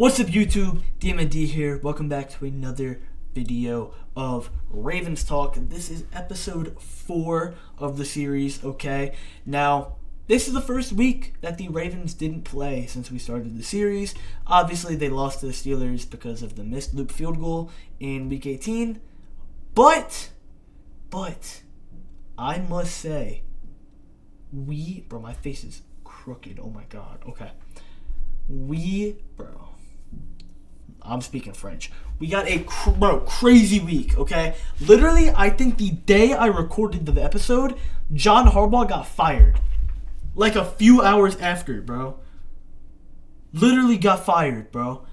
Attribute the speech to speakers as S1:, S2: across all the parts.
S1: What's up, YouTube? DMD here. Welcome back to another video of RavensTalk. This is episode 4 of the series, okay? Now, this is the first week that the Ravens didn't play since we started the series. Obviously, they lost to the Steelers because of the missed loop field goal in Week 18. But, I must say, bro, my face is crooked. Oh my God. Okay. I'm speaking French. We got a crazy week, okay? Literally, I think the day I recorded the episode, John Harbaugh got fired. Like a few hours after, bro. Literally got fired, bro.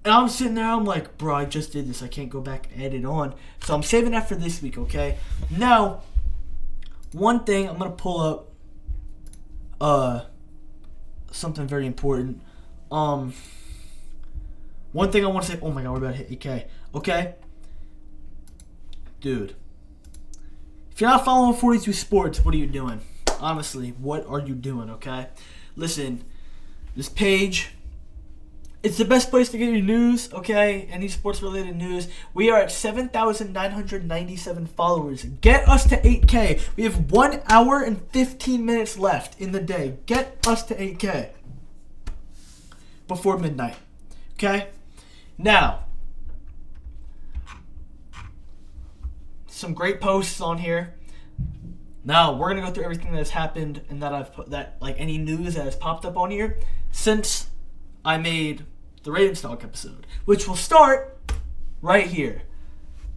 S1: And I'm sitting there, I'm like, bro, I just did this. I can't go back and edit on. So I'm saving that for this week, okay? Now, one thing, I'm going to pull up something very important. One thing I want to say, oh my God, we're about to hit 8K, okay? Dude, if you're not following 42 Sports, what are you doing? Honestly, what are you doing, okay? Listen, this page, it's the best place to get your news, okay? Any sports-related news. We are at 7,997 followers. Get us to 8K. We have 1 hour and 15 minutes left in the day. Get us to 8K before midnight, okay? Now, some great posts on here. Now, we're going to go through everything that's happened and that I've put, any news that has popped up on here since I made the RavensTalk episode, which will start right here.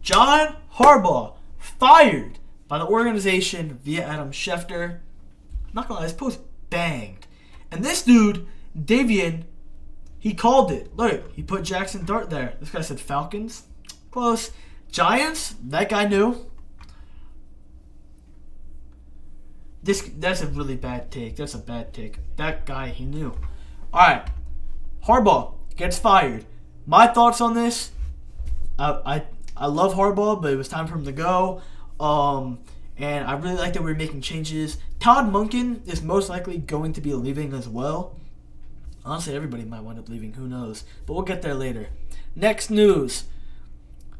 S1: John Harbaugh fired by the organization via Adam Schefter. I'm not going to lie, this post banged. And this dude, Davian, he called it. Look, he put Jackson Dart there. This guy said Falcons. Close. Giants, that guy knew. That's a really bad take. That's a bad take. That guy, he knew. Alright. Harbaugh gets fired. My thoughts on this, I love Harbaugh, but it was time for him to go. And I really like that we're making changes. Todd Monken is most likely going to be leaving as well. Honestly, everybody might wind up leaving. Who knows? But we'll get there later. Next news.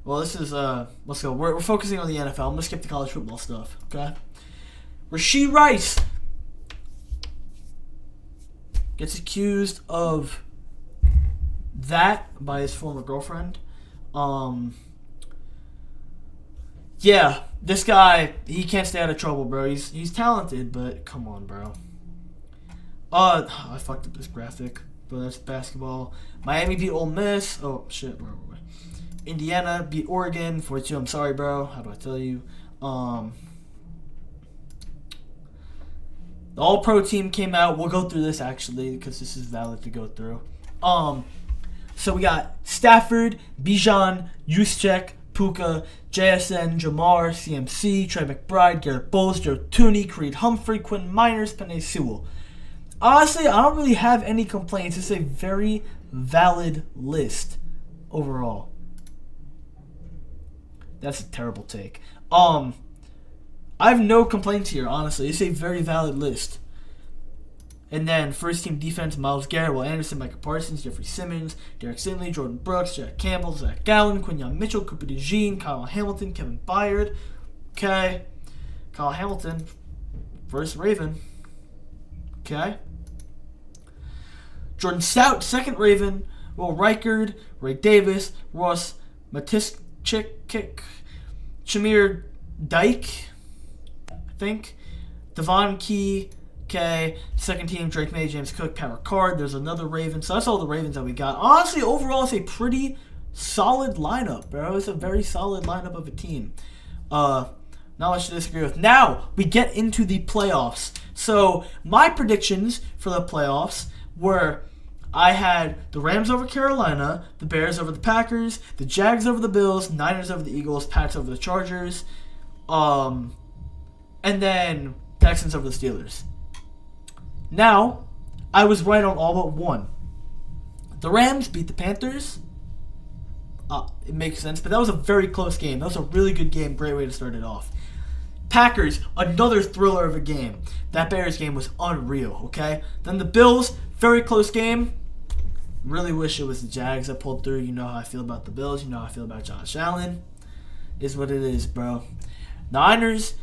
S1: Well, this is, let's go. We're focusing on the NFL. I'm going to skip the college football stuff, okay? Rashee Rice gets accused of that by his former girlfriend. Yeah, this guy, he can't stay out of trouble, bro. He's talented, but come on, bro. I fucked up this graphic, but that's basketball. Miami beat Ole Miss. Oh, shit, where were we? Indiana beat Oregon 42. I'm sorry, bro. How do I tell you? The All-Pro team came out. We'll go through this, actually, because this is valid to go through. So we got Stafford, Bijan, Juszczyk, Puka, JSN, Jamar, CMC, Trey McBride, Garrett Bowles, Joe Tooney, Creed Humphrey, Quinn Miners, Penei Sewell. Honestly, I don't really have any complaints. It's a very valid list overall. That's a terrible take. I have no complaints here, honestly. It's a very valid list. And then first team defense, Myles Garrett, Will Anderson, Micah Parsons, Jeffrey Simmons, Derek Stingley, Jordan Brooks, Jack Campbell, Zach Gallen, Quinyon Mitchell, Cooper DeJean, Kyle Hamilton, Kevin Byard. Okay. Kyle Hamilton, first Raven. Okay. Jordan Stout, second Raven. Will Reichard, Ray Davis, Ross Matischik, Shamir Dyke, I think. Devon Key, okay. Second team, Drake May, James Cook, Prerecorded. There's another Raven. So that's all the Ravens that we got. Honestly, overall, it's a pretty solid lineup, bro. It's a very solid lineup of a team. Not much to disagree with. Now, we get into the playoffs. So, my predictions for the playoffs were I had the Rams over Carolina, the Bears over the Packers, the Jags over the Bills, Niners over the Eagles, Pats over the Chargers, and then Texans over the Steelers. Now, I was right on all but one. The Rams beat the Panthers. It makes sense, but that was a very close game. That was a really good game. Great way to start it off. Packers, another thriller of a game. That Bears game was unreal, okay? Then the Bills, very close game. Really wish it was the Jags that pulled through. You know how I feel about the Bills. You know how I feel about Josh Allen. Is what it is, bro. Niners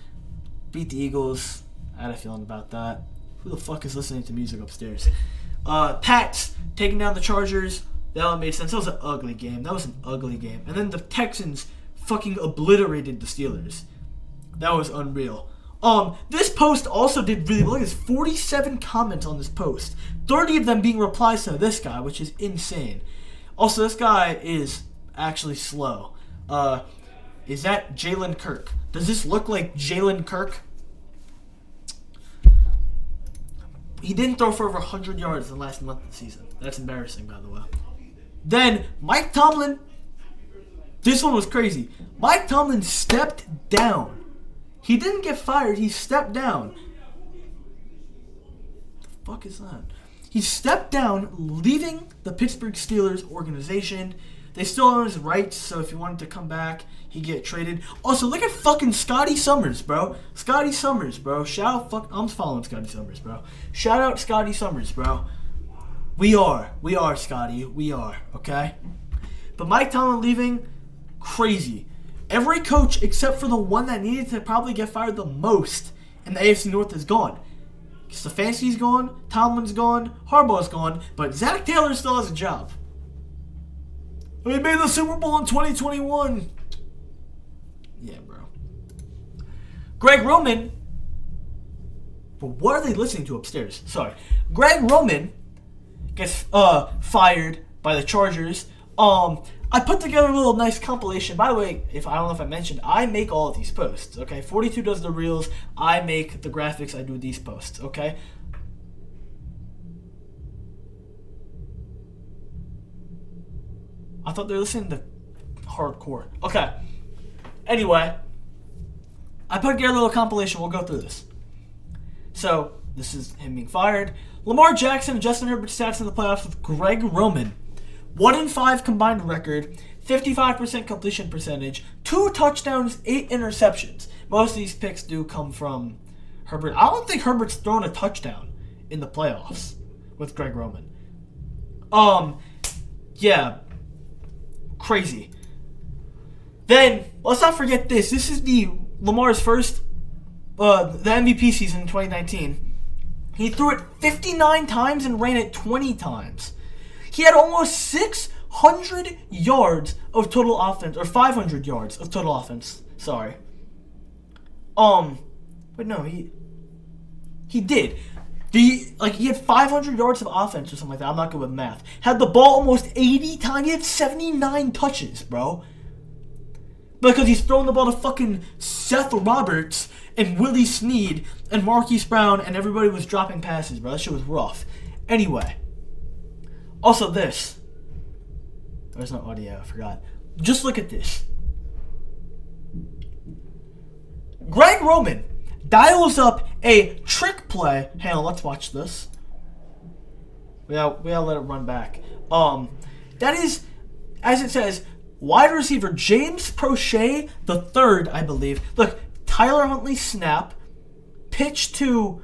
S1: beat the Eagles. I had a feeling about that. Who the fuck is listening to music upstairs? Pats taking down the Chargers. That one made sense. That was an ugly game. And then the Texans fucking obliterated the Steelers. That was unreal. This post also did really well. There's 47 comments on this post. 30 of them being replies to this guy, which is insane. Also, this guy is actually slow. Is that Jalen Kirk? Does this look like Jalen Kirk? He didn't throw for over 100 yards in the last month of the season. That's embarrassing, by the way. Then, Mike Tomlin. This one was crazy. Mike Tomlin stepped down. He didn't get fired. He stepped down. The fuck is that? He stepped down, leaving the Pittsburgh Steelers organization. They still own his rights, so if he wanted to come back, he'd get traded. Also, look at fucking Scotty Summers, bro. Scotty Summers, bro. Shout out, I'm following Scotty Summers, bro. Shout out Scotty Summers, bro. We are, Scotty. We are, okay? But Mike Tomlin leaving, crazy. Every coach except for the one that needed to probably get fired the most in the AFC North is gone. Stefanski's gone, Tomlin's gone, Harbaugh's gone, but Zach Taylor still has a job. We made the Super Bowl in 2021. Yeah, bro. Greg Roman. But what are they listening to upstairs? Sorry. Greg Roman gets fired by the Chargers. I put together a little nice compilation. By the way, I don't know if I mentioned, I make all of these posts, okay? 42 does the reels. I make the graphics. I do these posts, okay? I thought they were listening to hardcore. Okay. Anyway, I put together a little compilation. We'll go through this. So, this is him being fired. Lamar Jackson and Justin Herbert stats in the playoffs with Greg Roman. 1-5 combined record, 55% completion percentage, 2 touchdowns, 8 interceptions. Most of these picks do come from Herbert. I don't think Herbert's thrown a touchdown in the playoffs with Greg Roman. Yeah. Crazy. Then, let's not forget this. This is Lamar's first, the MVP season in 2019. He threw it 59 times and ran it 20 times. He had almost 600 yards of total offense, or 500 yards of total offense. Sorry. But no, he did. He had 500 yards of offense or something like that. I'm not good with math. Had the ball almost 80 times. He had 79 touches, bro. Because he's throwing the ball to fucking Seth Roberts and Willie Snead and Marquise Brown, and everybody was dropping passes, bro. That shit was rough. Anyway. Also this. There's no audio, I forgot. Just look at this. Greg Roman dials up a trick play. Hang on, let's watch this. We gotta let it run back. That is, as it says, wide receiver James Prochet the third, I believe. Look, Tyler Huntley snap, pitch to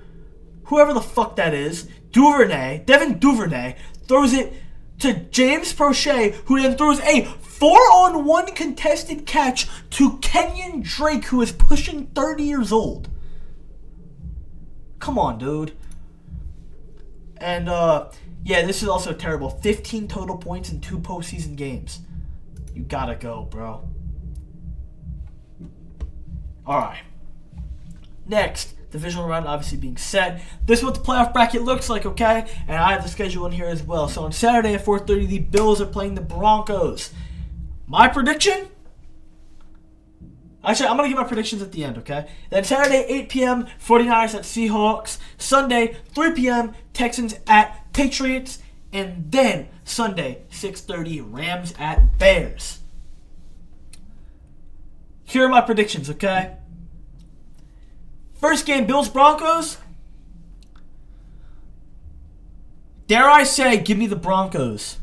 S1: whoever the fuck that is, Devin Duvernay, throws it to James Prochet, who then throws a 4-on-1 contested catch to Kenyon Drake, who is pushing 30 years old. Come on, dude. And, yeah, this is also terrible. 15 total points in 2 postseason games. You gotta go, bro. Alright. Next. Divisional round obviously being set. This is what the playoff bracket looks like, okay? And I have the schedule in here as well. So on Saturday at 4:30, the Bills are playing the Broncos. My prediction? Actually, I'm going to give my predictions at the end, okay? Then Saturday, 8 p.m., 49ers at Seahawks. Sunday, 3 p.m., Texans at Patriots. And then Sunday, 6:30, Rams at Bears. Here are my predictions, okay? First game, Bills-Broncos. Dare I say, give me the Broncos.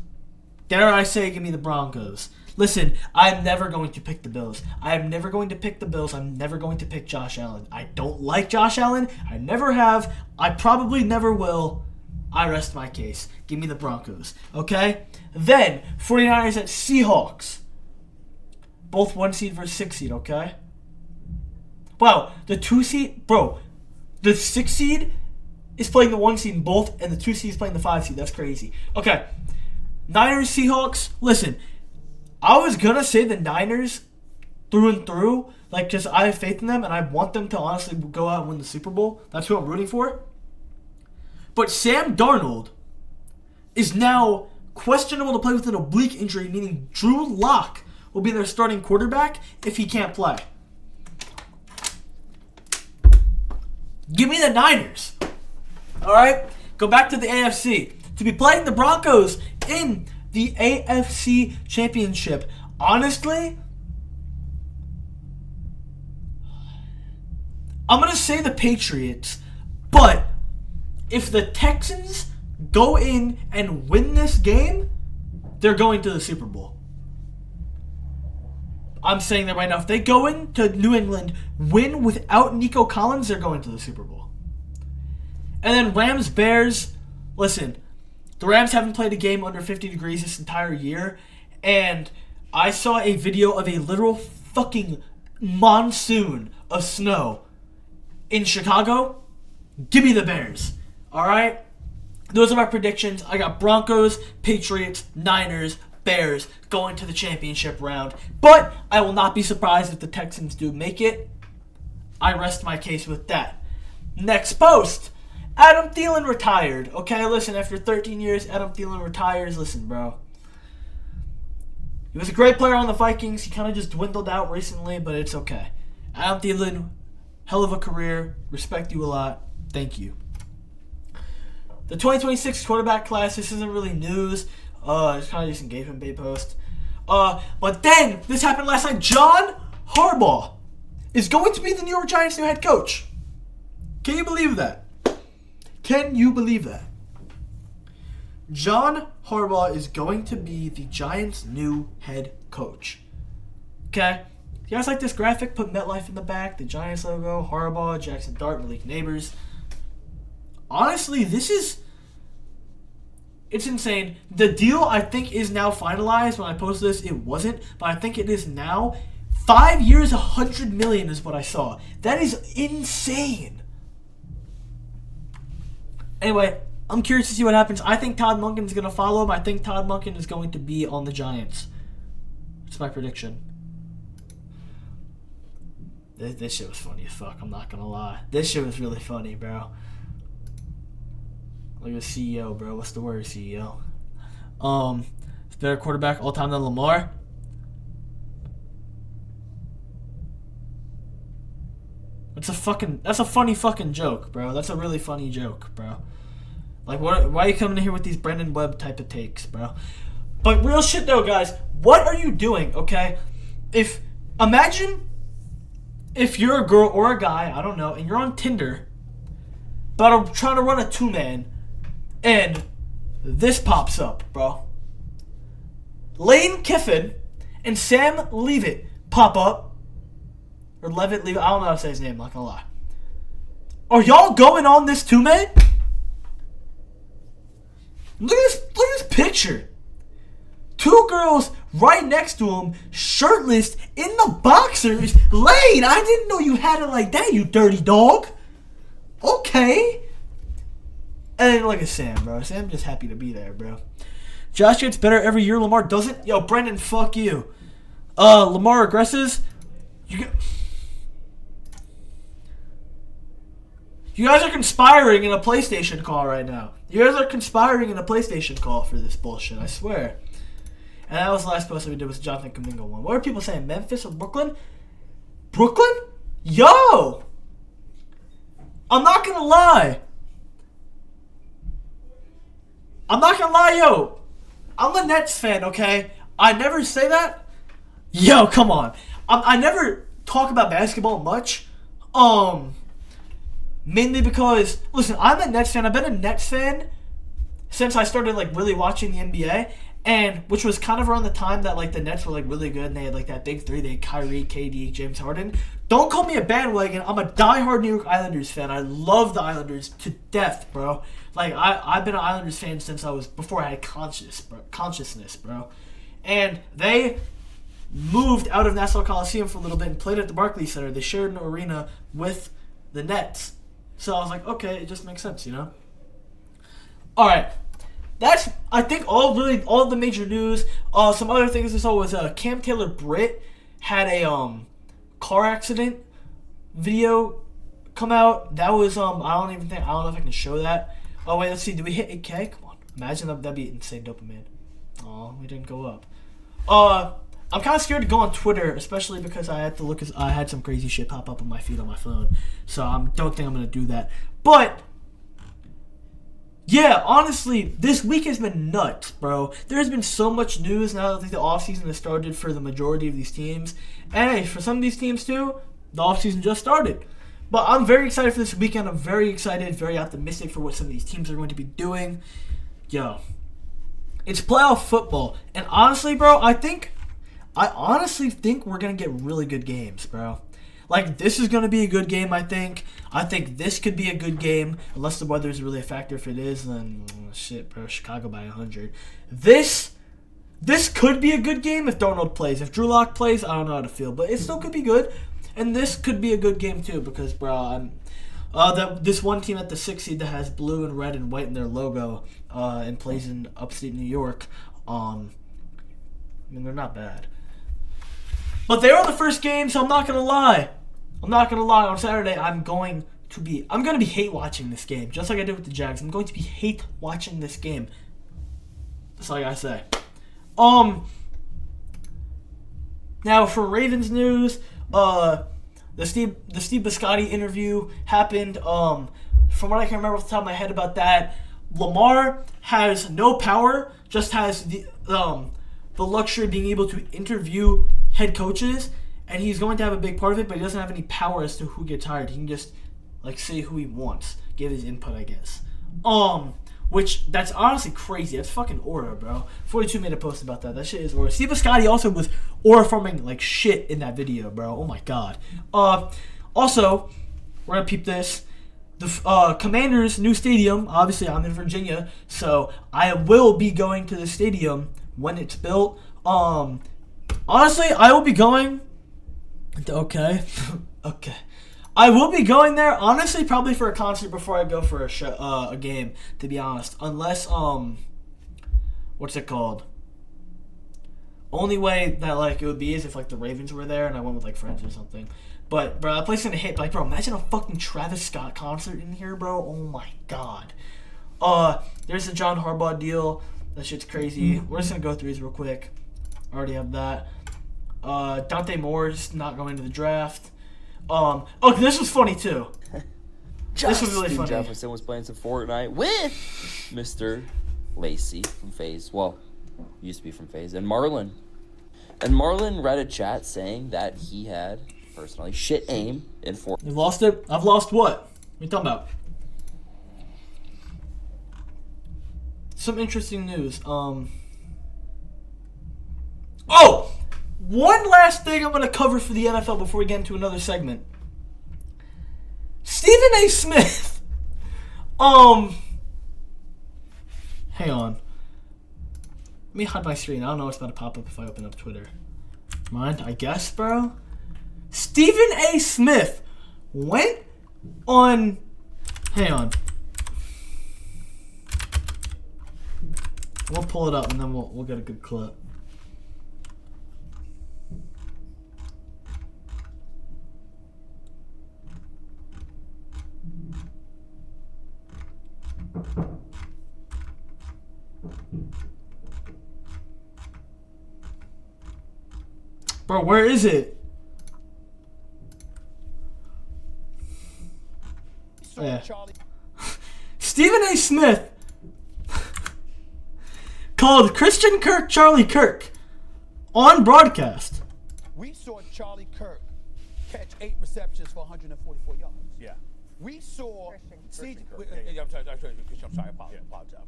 S1: Dare I say, give me the Broncos. Listen, I'm never going to pick the Bills. I'm never going to pick the Bills. I'm never going to pick Josh Allen. I don't like Josh Allen. I never have. I probably never will. I rest my case. Give me the Broncos. Okay? Then, 49ers at Seahawks. Both 1 seed versus 6 seed, okay? Wow, the 2 seed... Bro, the 6 seed is playing the 1 seed in both, and the 2 seed is playing the 5 seed. That's crazy. Okay. Niners, Seahawks. Listen, I was going to say the Niners through and through. Like, because I have faith in them, and I want them to honestly go out and win the Super Bowl. That's who I'm rooting for. But Sam Darnold is now questionable to play with an oblique injury, meaning Drew Lock will be their starting quarterback if he can't play. Give me the Niners. All right? Go back to the AFC. To be playing the Broncos in the AFC Championship. Honestly, I'm going to say the Patriots, but if the Texans go in and win this game, they're going to the Super Bowl. I'm saying that right now. If they go into New England, win without Nico Collins, they're going to the Super Bowl. And then Rams, Bears. Listen, the Rams haven't played a game under 50 degrees this entire year. And I saw a video of a literal fucking monsoon of snow in Chicago. Give me the Bears. Alright? Those are my predictions. I got Broncos, Patriots, Niners, Bears going to the championship round. But I will not be surprised if the Texans do make it. I rest my case with that. Next post. Adam Thielen retired. Okay, listen, after 13 years, Adam Thielen retires. Listen, bro. He was a great player on the Vikings. He kind of just dwindled out recently, but it's okay. Adam Thielen, hell of a career. Respect you a lot. Thank you. The 2026 quarterback class, this isn't really news. It's kind of just an engagement bait post. But then, this happened last night. John Harbaugh is going to be the New York Giants' new head coach. Can you believe that? Can you believe that? John Harbaugh is going to be the Giants' new head coach. Okay? You guys like this graphic? Put MetLife in the back, the Giants logo, Harbaugh, Jackson Dart, Malik Neighbors. Honestly, it's insane. The deal, I think, is now finalized. When I posted this, it wasn't, but I think it is now. 5 years, $100 million is what I saw. That is insane. Anyway, I'm curious to see what happens. I think Todd Monken is going to follow him. I think Todd Monken is going to be on the Giants. That's my prediction. This shit was funny as fuck. I'm not going to lie. This shit was really funny, bro. Look at CEO, bro. What's the word, CEO? It's better quarterback all time than Lamar. That's a funny fucking joke, bro. That's a really funny joke, bro. Like, why are you coming in here with these Brendan Webb type of takes, bro? But real shit though, guys. What are you doing, okay? Imagine if you're a girl or a guy, I don't know, and you're on Tinder, but I'm trying to run a 2-man, and this pops up, bro. Lane Kiffin and Sam Leavitt pop up. Or Levitt, Leavitt, I don't know how to say his name, I'm not gonna lie. Are y'all going on this 2-man? Look at this picture. 2 girls right next to him, shirtless, in the boxers. Lane, I didn't know you had it like that, you dirty dog. Okay. And then look at Sam, bro. Sam just happy to be there, bro. Josh gets better every year. Lamar doesn't. Yo, Brendan, fuck you. Lamar regresses. You guys are conspiring in a PlayStation call right now. You guys are conspiring in a PlayStation call for this bullshit, I swear. And that was the last post that we did with Jonathan Kuminga one. What are people saying? Memphis or Brooklyn? Brooklyn? Yo! I'm not gonna lie. Yo. I'm a Nets fan, okay? I never say that. Yo, come on. I never talk about basketball much. Mainly because, listen, I'm a Nets fan. I've been a Nets fan since I started, really watching the NBA. and which was kind of around the time that like the Nets were like really good and they had like that big three. They had Kyrie, KD, James Harden. Don't call me a bandwagon. I'm a diehard New York Islanders fan. I love the Islanders to death, bro. Like I've been an Islanders fan since before I had consciousness, bro. And they moved out of Nassau Coliseum for a little bit and played at the Barclays Center. They shared an arena with the Nets. So I was like, okay, it just makes sense, you know? All right. That's, I think, all of the major news. Some other things I saw was Cam Taylor-Britt had a car accident video come out. That was, I don't know if I can show that. Oh, wait, let's see. Did we hit 8K? Come on. Imagine that'd be insane dopamine. Oh, we didn't go up. I'm kind of scared to go on Twitter, especially because I had some crazy shit pop up on my feed on my phone. So I don't think I'm going to do that. But, yeah, honestly, this week has been nuts, bro. There's been so much news now that the offseason has started for the majority of these teams. And hey, for some of these teams too, the offseason just started. But I'm very excited for this weekend. I'm very excited, very optimistic for what some of these teams are going to be doing. Yo, it's playoff football. And honestly, bro, I honestly think we're going to get really good games, bro. Like, this is going to be a good game, I think. I think this could be a good game. Unless the weather is really a factor. If it is, then shit, bro. Chicago by 100. This could be a good game if Darnold plays. If Drew Lock plays, I don't know how to feel. But it still could be good. And this could be a good game, too. Because, bro, this one team at the 6th seed that has blue and red and white in their logo and plays in upstate New York, I mean, they're not bad. But they are the first game, so I'm not gonna lie. On Saturday, I'm going to be hate watching this game, just like I did with the Jags. I'm going to be hate watching this game. That's all I gotta say. Now for Ravens news, the Steve Biscotti interview happened. From what I can remember off the top of my head about that, Lamar has no power, just has the luxury of being able to interview head coaches, and he's going to have a big part of it, but he doesn't have any power as to who gets hired. He can just say who he wants, give his input, I guess. Which that's honestly crazy. That's fucking aura, bro. 42 made a post about that. That shit is aura. Steve Biscotti also was aura farming like shit in that video, bro. Oh my god. Also, we're gonna peep this. The Commanders' new stadium. Obviously, I'm in Virginia, so I will be going to the stadium when it's built. Honestly, I will be going. Okay. Okay. I will be going there, honestly, probably for a concert before I go for a game, to be honest. Unless, what's it called? Only way that, it would be is if, the Ravens were there and I went with, friends or something. But, bro, that place is gonna hit. Bro, imagine a fucking Travis Scott concert in here, bro. Oh, my God. There's the John Harbaugh deal. That shit's crazy. We're just gonna go through these real quick. I already have that. Dante Moore's not going to the draft. This was funny too. This was really funny.
S2: Jefferson was playing some Fortnite with Mr. Lacey from FaZe. Well, used to be from FaZe. And Marlon. And Marlon read a chat saying that he had, personally, shit aim in Fortnite.
S1: You've lost it? I've lost what? What are you talking about? Some interesting news. One last thing I'm going to cover for the NFL before we get into another segment. Stephen A. Smith. Hang on. Let me hide my screen. I don't know what's about to pop up if I open up Twitter. Mind? I guess, bro. Stephen A. Smith went on... Hang on. We'll pull it up and then we'll get a good clip. Bro, where is it? Oh, yeah. Stephen A. Smith called Christian Kirk Charlie Kirk on broadcast.
S3: We saw Charlie Kirk catch 8 receptions for 144 yards.
S4: Yeah.
S3: We saw
S4: Christian Kirk.
S3: I'm sorry. I apologize.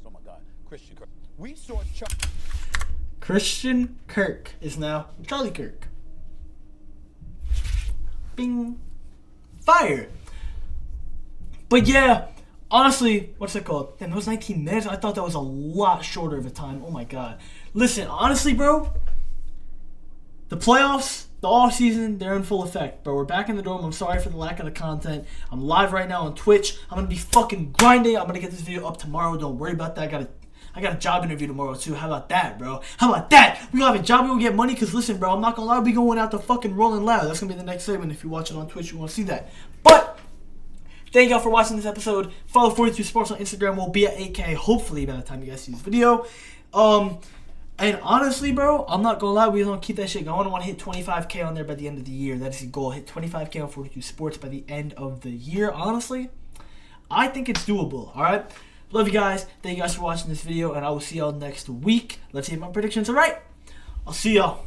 S3: Oh my God, Christian Kirk. We saw
S1: Christian Kirk is now Charlie Kirk. Bing. Fire. But yeah, honestly, what's it called? Damn, that was 19 minutes. I thought that was a lot shorter of a time. Oh my god. Listen, honestly, bro, the playoffs, the off season, they're in full effect, bro. We're back in the dorm. I'm sorry for the lack of the content. I'm live right now on Twitch. I'm gonna be fucking grinding. I'm gonna get this video up tomorrow. Don't worry about that. I got a job interview tomorrow too. How about that, bro? How about that? We gonna have a job. We gonna get money. Cause listen, bro, I'm not gonna lie. We going out the fucking Rolling Loud. That's gonna be the next segment. If you watch it on Twitch, you wanna see that. But thank y'all for watching this episode. Follow 42 Sports on Instagram. We'll be at 8K hopefully by the time you guys see this video. And honestly, bro, I'm not gonna lie, we're gonna keep that shit going. I wanna hit 25K on there by the end of the year. That is the goal. Hit 25K on 42 Sports by the end of the year. Honestly, I think it's doable. Alright? Love you guys. Thank you guys for watching this video, and I will see y'all next week. Let's see if my predictions are right. I'll see y'all.